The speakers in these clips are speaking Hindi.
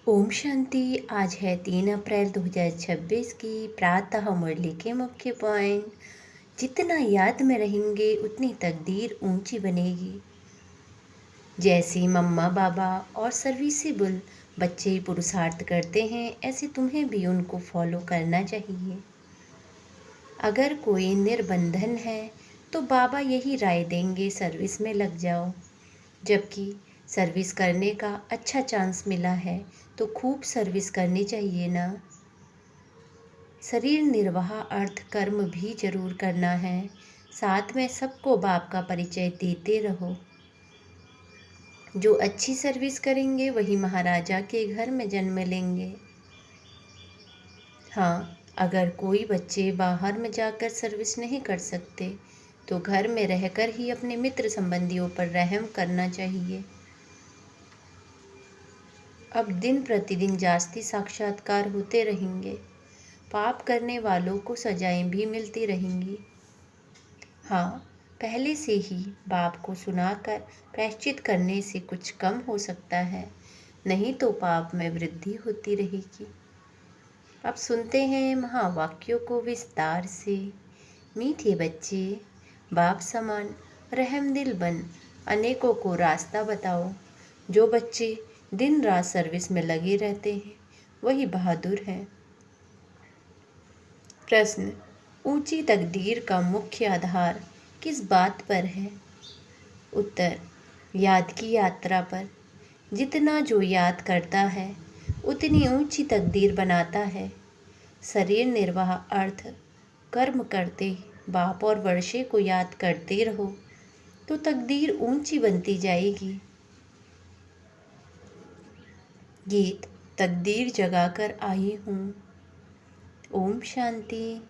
ओम शांति। आज है 3 अप्रैल 2026 की प्रातः मुरली के मुख्य पॉइंट। जितना याद में रहेंगे उतनी तकदीर ऊंची बनेगी। जैसे मम्मा बाबा और सर्विसेबल बच्चे पुरुषार्थ करते हैं, ऐसे तुम्हें भी उनको फॉलो करना चाहिए। अगर कोई निर्बंधन है तो बाबा यही राय देंगे, सर्विस में लग जाओ। जबकि सर्विस करने का अच्छा चांस मिला है तो खूब सर्विस करनी चाहिए ना। शरीर निर्वाह अर्थ कर्म भी जरूर करना है, साथ में सबको बाप का परिचय देते रहो। जो अच्छी सर्विस करेंगे वही महाराजा के घर में जन्म लेंगे। हाँ, अगर कोई बच्चे बाहर में जाकर सर्विस नहीं कर सकते तो घर में रहकर ही अपने मित्र संबंधियों पर रहम करना चाहिए। अब दिन प्रतिदिन जास्ती साक्षात्कार होते रहेंगे, पाप करने वालों को सजाएं भी मिलती रहेंगी। हाँ, पहले से ही बाप को सुनाकर प्रायश्चित करने से कुछ कम हो सकता है, नहीं तो पाप में वृद्धि होती रहेगी। अब सुनते हैं महावाक्यों को विस्तार से। मीठे बच्चे, बाप समान रहमदिल बन अनेकों को रास्ता बताओ। जो बच्चे दिन रात सर्विस में लगे रहते हैं वही बहादुर हैं। प्रश्न, ऊंची तकदीर का मुख्य आधार किस बात पर है? उत्तर, याद की यात्रा पर। जितना जो याद करता है उतनी ऊंची तकदीर बनाता है। शरीर निर्वाह अर्थ कर्म करते बाप और वर्षे को याद करते रहो तो तकदीर ऊंची बनती जाएगी। गीत तकदीर जगाकर आई हूँ। ओम शांति।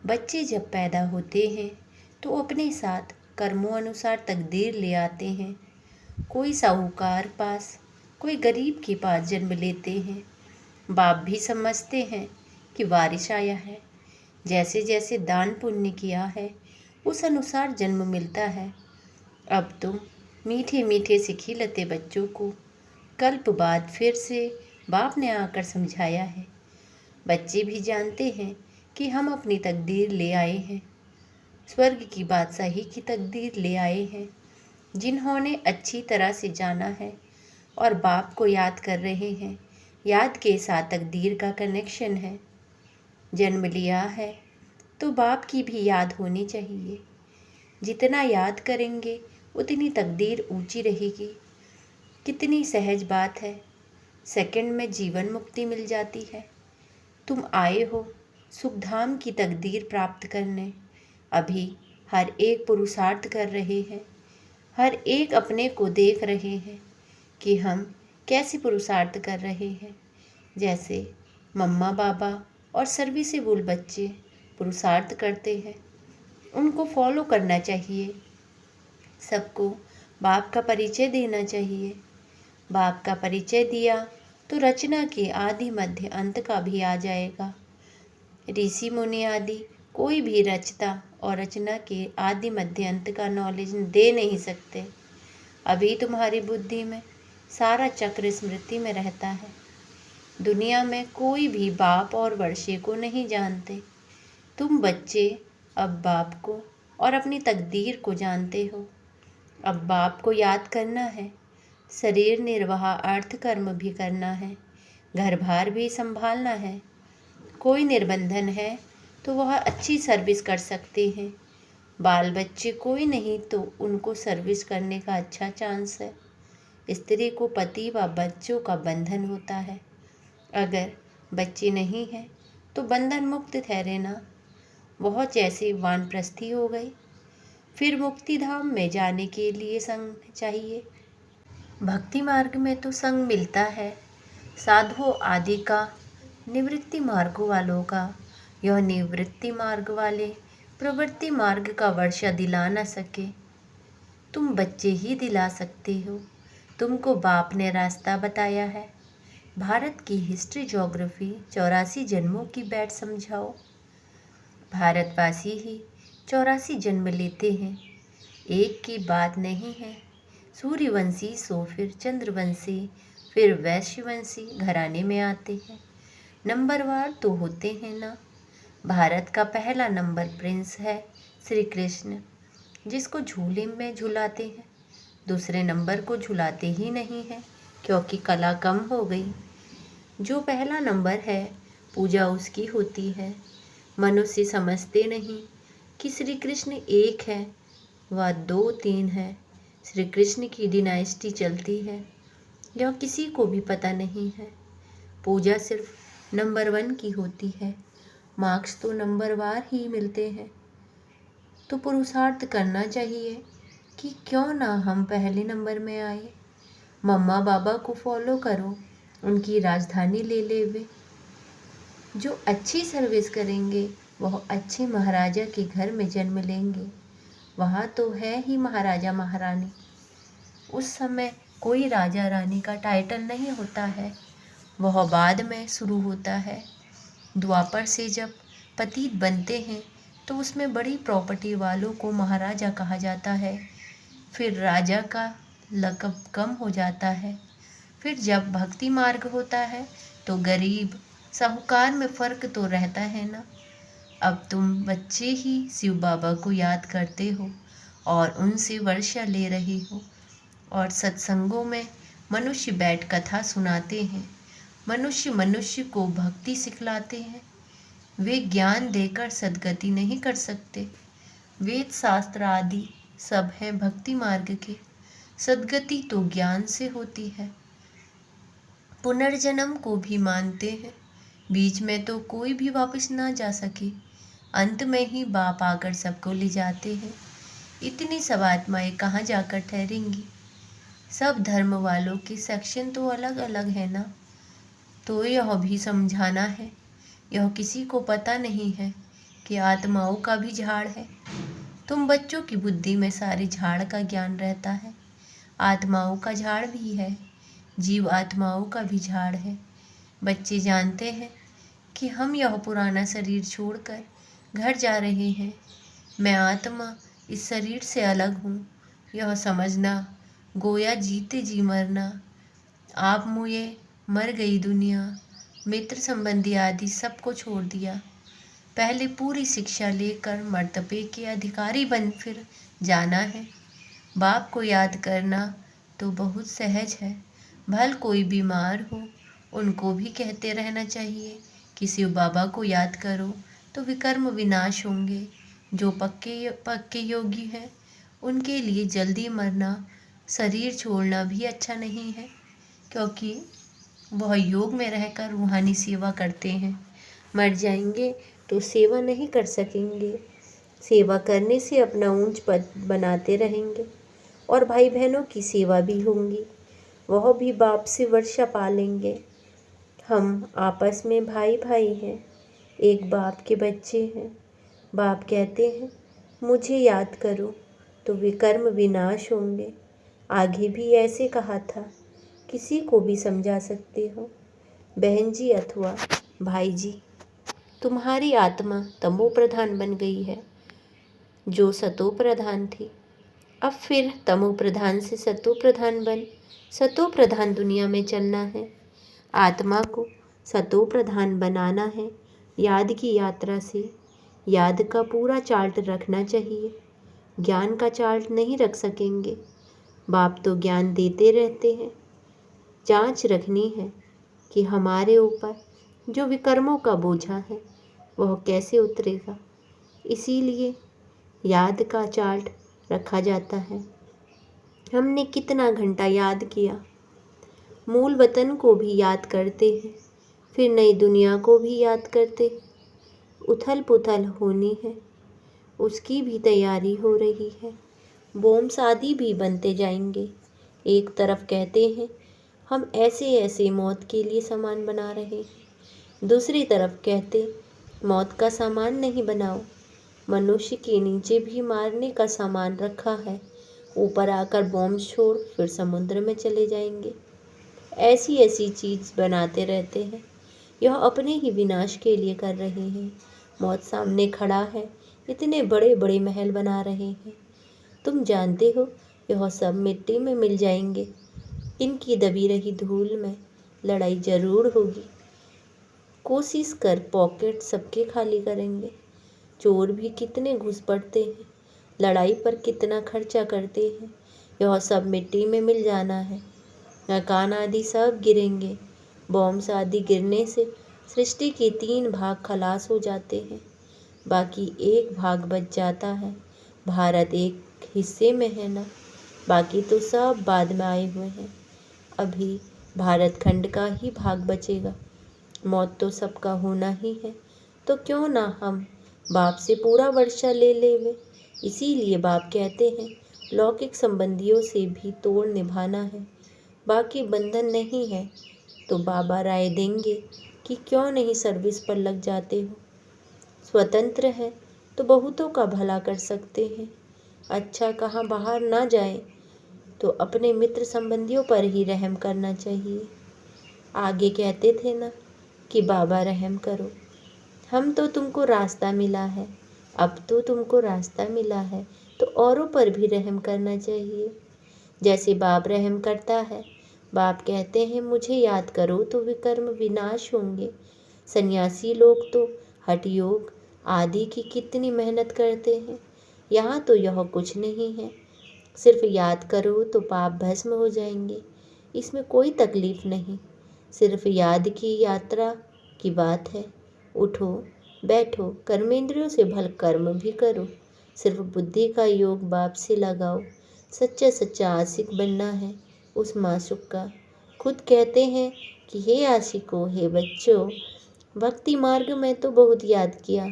बच्चे जब पैदा होते हैं तो अपने साथ कर्मों अनुसार तकदीर ले आते हैं। कोई साहूकार पास, कोई गरीब के पास जन्म लेते हैं। बाप भी समझते हैं कि वारिस आया है। जैसे जैसे दान पुण्य किया है उस अनुसार जन्म मिलता है। अब तुम मीठे मीठे से खिलते बच्चों को कल्प बाद फिर से बाप ने आकर समझाया है। बच्चे भी जानते हैं कि हम अपनी तकदीर ले आए हैं, स्वर्ग की बादशाही की तकदीर ले आए हैं। जिन्होंने अच्छी तरह से जाना है और बाप को याद कर रहे हैं, याद के साथ तकदीर का कनेक्शन है। जन्म लिया है तो बाप की भी याद होनी चाहिए। जितना याद करेंगे उतनी तकदीर ऊंची रहेगी। कितनी सहज बात है, सेकंड में जीवन मुक्ति मिल जाती है। तुम आए हो सुखधाम की तकदीर प्राप्त करने। अभी हर एक पुरुषार्थ कर रहे हैं, हर एक अपने को देख रहे हैं कि हम कैसे पुरुषार्थ कर रहे हैं। जैसे मम्मा बाबा और सर्विसेबल बच्चे पुरुषार्थ करते हैं, उनको फॉलो करना चाहिए। सबको बाप का परिचय देना चाहिए। बाप का परिचय दिया तो रचना के आदि मध्य अंत का भी आ जाएगा। ऋषि मुनि आदि कोई भी रचता और रचना के आदि मध्य अंत का नॉलेज दे नहीं सकते। अभी तुम्हारी बुद्धि में सारा चक्र स्मृति में रहता है। दुनिया में कोई भी बाप और वर्षे को नहीं जानते। तुम बच्चे अब बाप को और अपनी तकदीर को जानते हो। अब बाप को याद करना है, शरीर निर्वाह अर्थ कर्म भी करना है, घर बार भी संभालना है। कोई निर्बंधन है तो वह अच्छी सर्विस कर सकते हैं। बाल बच्चे कोई नहीं तो उनको सर्विस करने का अच्छा चांस है। स्त्री को पति व बच्चों का बंधन होता है। अगर बच्चे नहीं हैं तो बंधन मुक्त ठहरे ना। बहुत जैसे वानप्रस्थी हो गई। फिर मुक्ति धाम में जाने के लिए संग चाहिए। भक्ति मार्ग में तो संग मिलता है, साधुओं आदि का, निवृत्ति मार्ग वालों का। यह निवृत्ति मार्ग वाले प्रवृत्ति मार्ग का वर्षा दिला न सके। तुम बच्चे ही दिला सकते हो। तुमको बाप ने रास्ता बताया है। भारत की हिस्ट्री ज्योग्राफी 84 जन्मों की बैठ समझाओ। भारतवासी ही 84 जन्म लेते हैं, एक की बात नहीं है। सूर्यवंशी सो फिर चंद्रवंशी, फिर वैश्यवंशी घराने में आते हैं। नंबरवार तो होते हैं ना। भारत का पहला नंबर प्रिंस है श्री कृष्ण, जिसको झूले में झुलाते हैं। दूसरे नंबर को झुलाते ही नहीं है, क्योंकि कला कम हो गई। जो पहला नंबर है, पूजा उसकी होती है। मनुष्य समझते नहीं कि श्री कृष्ण एक है व 2 3 है। श्री कृष्ण की डिनाइस्टी चलती है, यह किसी को भी पता नहीं है। पूजा सिर्फ नंबर 1 की होती है। मार्क्स तो नंबरवार ही मिलते हैं। तो पुरुषार्थ करना चाहिए कि क्यों ना हम पहले नंबर में आए। मम्मा बाबा को फॉलो करो, उनकी राजधानी ले ले वे। जो अच्छी सर्विस करेंगे वह अच्छे महाराजा के घर में जन्म लेंगे। वहाँ तो है ही महाराजा महारानी। उस समय कोई राजा रानी का टाइटल नहीं होता है, वह बाद में शुरू होता है। द्वापर से जब पतित बनते हैं तो उसमें बड़ी प्रॉपर्टी वालों को महाराजा कहा जाता है। फिर राजा का लक़ब कम हो जाता है। फिर जब भक्ति मार्ग होता है तो गरीब साहूकार में फ़र्क तो रहता है ना। अब तुम बच्चे ही शिव बाबा को याद करते हो और उनसे वर्षा ले रहे हो, और सत्संगों में मनुष्य बैठ कथा सुनाते हैं। मनुष्य मनुष्य को भक्ति सिखलाते हैं। वे ज्ञान देकर सद्गति नहीं कर सकते। वेद शास्त्र आदि सब हैं भक्ति मार्ग के। सद्गति तो ज्ञान से होती है। पुनर्जन्म को भी मानते हैं। बीच में तो कोई भी वापस ना जा सके, अंत में ही बाप आकर सबको ले जाते हैं। इतनी सब आत्माएं कहाँ जाकर ठहरेंगी। सब धर्म वालों के सेक्शन तो अलग अलग है ना। तो यह भी समझाना है, यह किसी को पता नहीं है कि आत्माओं का भी झाड़ है। तुम बच्चों की बुद्धि में सारे झाड़ का ज्ञान रहता है। आत्माओं का झाड़ भी है, जीव आत्माओं का भी झाड़ है। बच्चे जानते हैं कि हम यह पुराना शरीर छोड़कर घर जा रहे हैं। मैं आत्मा इस शरीर से अलग हूँ, यह समझना गोया जीते जी मरना। आप मुझे मर गई दुनिया, मित्र संबंधी आदि सबको छोड़ दिया। पहले पूरी शिक्षा लेकर मर्तबे के अधिकारी बन फिर जाना है। बाप को याद करना तो बहुत सहज है। भल कोई बीमार हो, उनको भी कहते रहना चाहिए कि शिव बाबा को याद करो तो विकर्म विनाश होंगे। जो पक्के योगी हैं उनके लिए जल्दी मरना, शरीर छोड़ना भी अच्छा नहीं है, क्योंकि वह योग में रहकर रूहानी सेवा करते हैं। मर जाएंगे तो सेवा नहीं कर सकेंगे। सेवा करने से अपना ऊंच पद बनाते रहेंगे और भाई बहनों की सेवा भी होंगी, वह भी बाप से वर्षा पालेंगे। हम आपस में भाई भाई हैं, एक बाप के बच्चे हैं। बाप कहते हैं मुझे याद करो तो विकर्म विनाश होंगे। आगे भी ऐसे कहा था, किसी को भी समझा सकते हो। बहन जी अथवा भाई जी, तुम्हारी आत्मा तमो प्रधान बन गई है, जो सतो प्रधान थी। अब फिर तमो प्रधान से सतो प्रधान बन सतो प्रधान दुनिया में चलना है। आत्मा को सतो प्रधान बनाना है। याद की यात्रा से याद का पूरा चार्ट रखना चाहिए। ज्ञान का चार्ट नहीं रख सकेंगे। बाप तो ज्ञान देते रहते हैं। जांच रखनी है कि हमारे ऊपर जो विकर्मों का बोझा है वह कैसे उतरेगा। इसीलिए याद का चार्ट रखा जाता है। हमने कितना घंटा याद किया। मूल वतन को भी याद करते हैं, फिर नई दुनिया को भी याद करते हैं। उथल पुथल होनी है, उसकी भी तैयारी हो रही है। बोम्स आदि भी बनते जाएंगे। एक तरफ कहते हैं हम ऐसे ऐसे मौत के लिए सामान बना रहे हैं, दूसरी तरफ कहते मौत का सामान नहीं बनाओ। मनुष्य के नीचे भी मारने का सामान रखा है। ऊपर आकर बॉम्ब छोड़ फिर समुद्र में चले जाएंगे। ऐसी ऐसी चीज़ बनाते रहते हैं। यह अपने ही विनाश के लिए कर रहे हैं। मौत सामने खड़ा है, इतने बड़े बड़े महल बना रहे हैं। तुम जानते हो यह सब मिट्टी में मिल जाएंगे। इनकी दबी रही धूल में लड़ाई जरूर होगी। कोशिश कर पॉकेट सबके खाली करेंगे। चोर भी कितने घुस पड़ते हैं, लड़ाई पर कितना खर्चा करते हैं। यह सब मिट्टी में मिल जाना है। मकान आदि सब गिरेंगे। बॉम्ब्स आदि गिरने से सृष्टि के 3 भाग खलास हो जाते हैं, बाकी 1 भाग बच जाता है। भारत एक हिस्से में है ना, बाकी तो सब बाद में आए हुए हैं। अभी भारत खंड का ही भाग बचेगा। मौत तो सबका होना ही है, तो क्यों ना हम बाप से पूरा वर्षा ले लेवे। इसीलिए बाप कहते हैं लौकिक संबंधियों से भी तोड़ निभाना है। बाकी बंधन नहीं है तो बाबा राय देंगे कि क्यों नहीं सर्विस पर लग जाते हो। स्वतंत्र है तो बहुतों का भला कर सकते हैं। अच्छा कहाँ बाहर ना जाए तो अपने मित्र संबंधियों पर ही रहम करना चाहिए। आगे कहते थे ना कि बाबा रहम करो। हम तो तुमको रास्ता मिला है, अब तो तुमको रास्ता मिला है तो औरों पर भी रहम करना चाहिए। जैसे बाप रहम करता है। बाप कहते हैं मुझे याद करो तो विकर्म विनाश होंगे। सन्यासी लोग तो हठ योग आदि की कितनी मेहनत करते हैं। यहाँ तो यह कुछ नहीं है, सिर्फ याद करो तो पाप भस्म हो जाएंगे। इसमें कोई तकलीफ नहीं, सिर्फ याद की यात्रा की बात है। उठो बैठो, कर्मेंद्रियों से भल कर्म भी करो। सिर्फ बुद्धि का योग बाप से लगाओ। सच्चा सच्चा आशिक बनना है उस माशूक का। खुद कहते हैं कि हे आशिकों, हे बच्चों, भक्ति मार्ग में तो बहुत याद किया,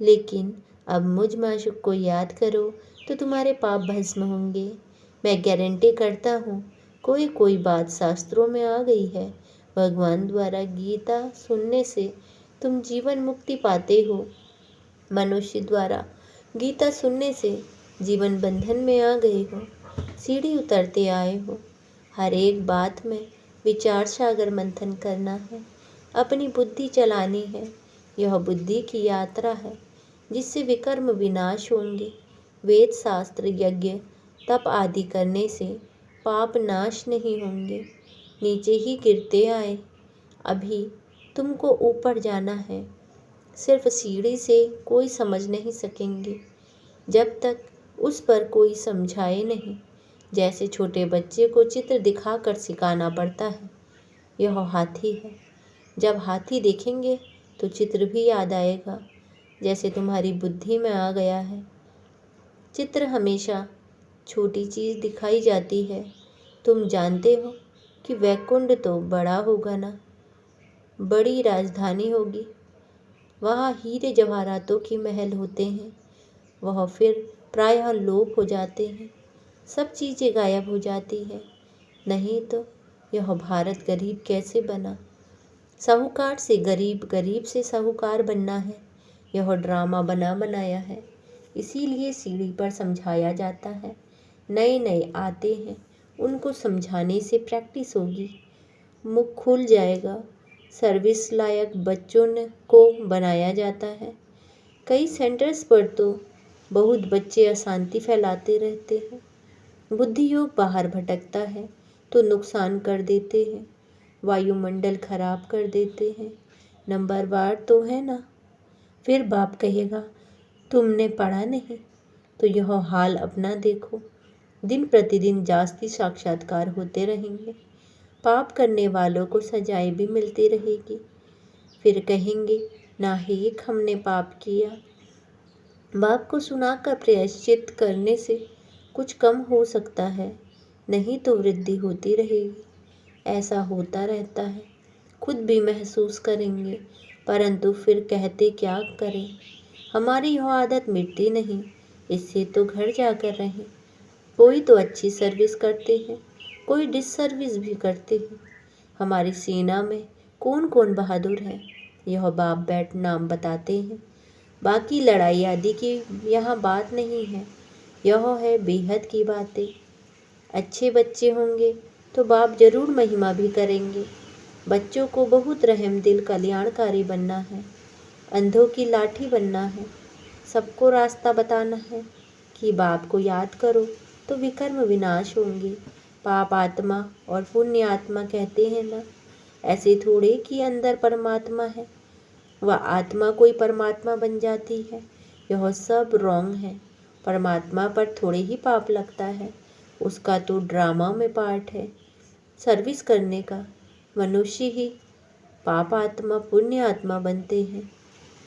लेकिन अब मुझ माशूक को याद करो तो तुम्हारे पाप भस्म होंगे। मैं गारंटी करता हूँ कोई कोई बात शास्त्रों में आ गई है। भगवान द्वारा गीता सुनने से तुम जीवन मुक्ति पाते हो। मनुष्य द्वारा गीता सुनने से जीवन बंधन में आ गए हो, सीढ़ी उतरते आए हो। हर एक बात में विचार सागर मंथन करना है, अपनी बुद्धि चलानी है। यह बुद्धि की यात्रा है जिससे विकर्म विनाश होंगे। वेद शास्त्र यज्ञ तप आदि करने से पाप नाश नहीं होंगे, नीचे ही गिरते आए। अभी तुमको ऊपर जाना है, सिर्फ सीढ़ी से कोई समझ नहीं सकेंगे जब तक उस पर कोई समझाए नहीं। जैसे छोटे बच्चे को चित्र दिखाकर सिखाना पड़ता है। यह हाथी है, जब हाथी देखेंगे तो चित्र भी याद आएगा, जैसे तुम्हारी बुद्धि में आ गया है। चित्र हमेशा छोटी चीज़ दिखाई जाती है। तुम जानते हो कि वैकुंठ तो बड़ा होगा ना, बड़ी राजधानी होगी। वहाँ हीरे जवाहरातों की महल होते हैं, वह फिर प्रायः लोप हो जाते हैं, सब चीज़ें गायब हो जाती हैं। नहीं तो यह भारत गरीब कैसे बना। साहूकार से गरीब, गरीब से साहूकार बनना है। यह ड्रामा बना बनाया है, इसीलिए सीढ़ी पर समझाया जाता है। नए नए आते हैं, उनको समझाने से प्रैक्टिस होगी, मुख खुल जाएगा। सर्विस लायक बच्चों को बनाया जाता है। कई सेंटर्स पर तो बहुत बच्चे अशांति फैलाते रहते हैं। बुद्धि योग बाहर भटकता है तो नुकसान कर देते हैं, वायुमंडल खराब कर देते हैं। नंबरवार तो है ना। फिर बाप कहेगा तुमने पढ़ा नहीं, तो यह हाल अपना देखो। दिन प्रतिदिन जास्ती साक्षात्कार होते रहेंगे, पाप करने वालों को सजाएं भी मिलती रहेगी। फिर कहेंगे नाहीक हमने पाप किया। बाप को सुनाकर प्रायश्चित करने से कुछ कम हो सकता है, नहीं तो वृद्धि होती रहेगी। ऐसा होता रहता है, खुद भी महसूस करेंगे, परंतु फिर कहते क्या करें। हमारी यह आदत मिटती नहीं, इससे तो घर जाकर रहें। कोई तो अच्छी सर्विस करते हैं, कोई डिससर्विस भी करते हैं। हमारी सेना में कौन कौन बहादुर है, यह बाप बैठ नाम बताते हैं। बाकी लड़ाई आदि की यहाँ बात नहीं है, यह है बेहद की बातें। अच्छे बच्चे होंगे तो बाप जरूर महिमा भी करेंगे। बच्चों को बहुत रहम दिल कल्याणकारी बनना है, अंधों की लाठी बनना है, सबको रास्ता बताना है कि बाप को याद करो तो विकर्म विनाश होंगे, पाप आत्मा और पुण्य आत्मा कहते हैं ना, ऐसे थोड़े कि अंदर परमात्मा है, वह आत्मा कोई परमात्मा बन जाती है। यह सब रॉन्ग है। परमात्मा पर थोड़े ही पाप लगता है, उसका तो ड्रामा में पार्ट है सर्विस करने का। मनुष्य ही पाप आत्मा पुण्य आत्मा बनते हैं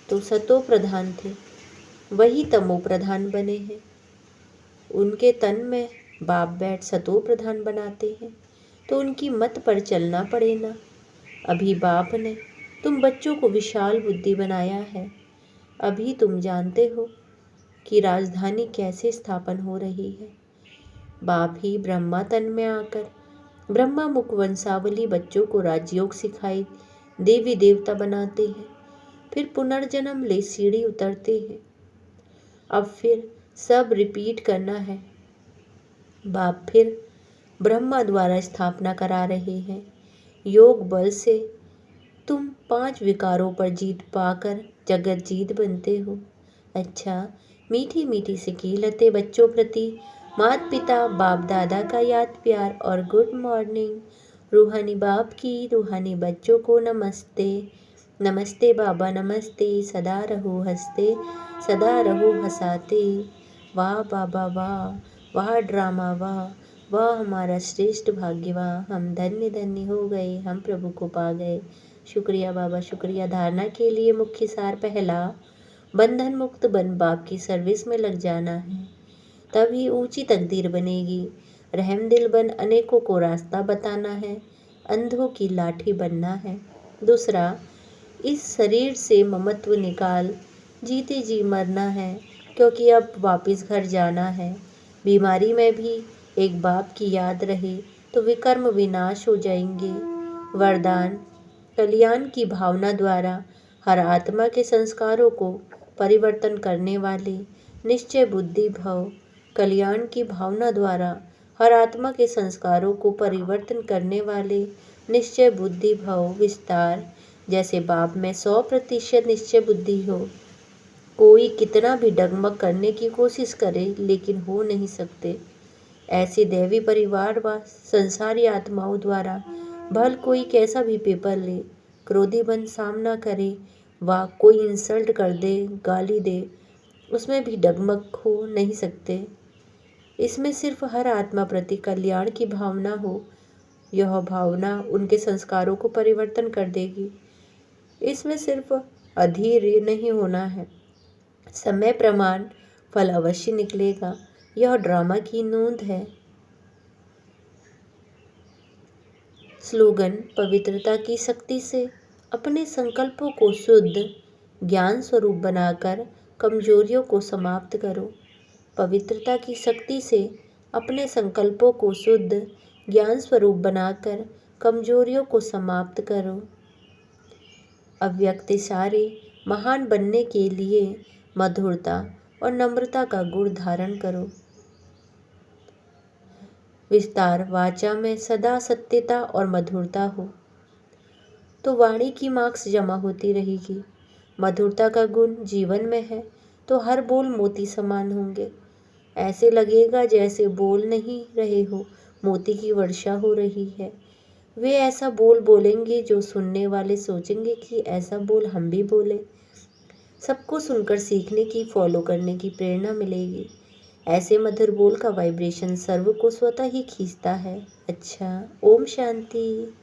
तो सतो प्रधान थे, वही तमो प्रधान बने हैं। उनके तन में बाप बैठ सतो प्रधान बनाते हैं तो उनकी मत पर चलना पड़े ना। अभी बाप ने तुम बच्चों को विशाल बुद्धि बनाया है। अभी तुम जानते हो कि राजधानी कैसे स्थापन हो रही है। बाप ही ब्रह्मा तन में आकर ब्रह्मा मुख वंशावली बच्चों को राजयोग सिखाई देवी देवता बनाते हैं, फिर पुनर्जन्म ले सीढ़ी उतरते हैं। अब फिर सब रिपीट करना है। बाप फिर ब्रह्मा द्वारा स्थापना करा रहे हैं। योग बल से तुम 5 विकारों पर जीत पाकर जगत जीत बनते हो। अच्छा, मीठी मीठी सी कीलतें बच्चों प्रति माता पिता बाप दादा का याद प्यार और गुड मॉर्निंग। रूहानी बाप की रूहानी बच्चों को नमस्ते। नमस्ते बाबा नमस्ते, सदा रहो हंसते सदा रहो हंसाते। वाह बाबा वाह, वाह ड्रामा वाह, वाह हमारा श्रेष्ठ भाग्य वाह, हम धन्य धन्य हो गए, हम प्रभु को पा गए। शुक्रिया बाबा शुक्रिया। धारणा के लिए मुख्य सार पहला, बंधन मुक्त बन बाप की सर्विस में लग जाना है, तभी ऊंची तकदीर बनेगी। रहम दिल बन अनेकों को रास्ता बताना है, अंधों की लाठी बनना है। दूसरा, इस शरीर से ममत्व निकाल जीते जी मरना है, क्योंकि अब वापस घर जाना है। बीमारी में भी एक बाप की याद रहे तो विकर्म विनाश हो जाएंगे। वरदान, कल्याण की भावना द्वारा हर आत्मा के संस्कारों को परिवर्तन करने वाले निश्चय बुद्धि भव। कल्याण की भावना द्वारा हर आत्मा के संस्कारों को परिवर्तन करने वाले निश्चय बुद्धि भव। विस्तार, जैसे बाप में 100% निश्चय बुद्धि हो। कोई कितना भी डगमग करने की कोशिश करे लेकिन हो नहीं सकते। ऐसे दैवी परिवार व संसारी आत्माओं द्वारा भल कोई कैसा भी पेपर ले, क्रोधी बन सामना करे व कोई इंसल्ट कर दे, गाली दे, उसमें भी डगमग हो नहीं सकते। इसमें सिर्फ हर आत्मा प्रति कल्याण की भावना हो। यह भावना उनके संस्कारों को परिवर्तन कर देगी। इसमें सिर्फ अधीर नहीं होना है, समय प्रमाण फल अवश्य निकलेगा। यह ड्रामा की नोंद है। स्लोगन, पवित्रता की शक्ति से अपने संकल्पों को शुद्ध ज्ञान स्वरूप बनाकर कमजोरियों को समाप्त करो। पवित्रता की शक्ति से अपने संकल्पों को शुद्ध ज्ञान स्वरूप बनाकर कमजोरियों को समाप्त करो। अव्यक्त सारे महान बनने के लिए मधुरता और नम्रता का गुण धारण करो। विस्तार, वाचा में सदा सत्यता और मधुरता हो तो वाणी की मार्क्स जमा होती रहेगी। मधुरता का गुण जीवन में है तो हर बोल मोती समान होंगे। ऐसे लगेगा जैसे बोल नहीं रहे हो, मोती की वर्षा हो रही है। वे ऐसा बोल बोलेंगे जो सुनने वाले सोचेंगे कि ऐसा बोल हम भी बोले। सबको सुनकर सीखने की, फॉलो करने की प्रेरणा मिलेगी। ऐसे मधुर बोल का वाइब्रेशन सर्व को स्वतः ही खींचता है। अच्छा, ओम शांति।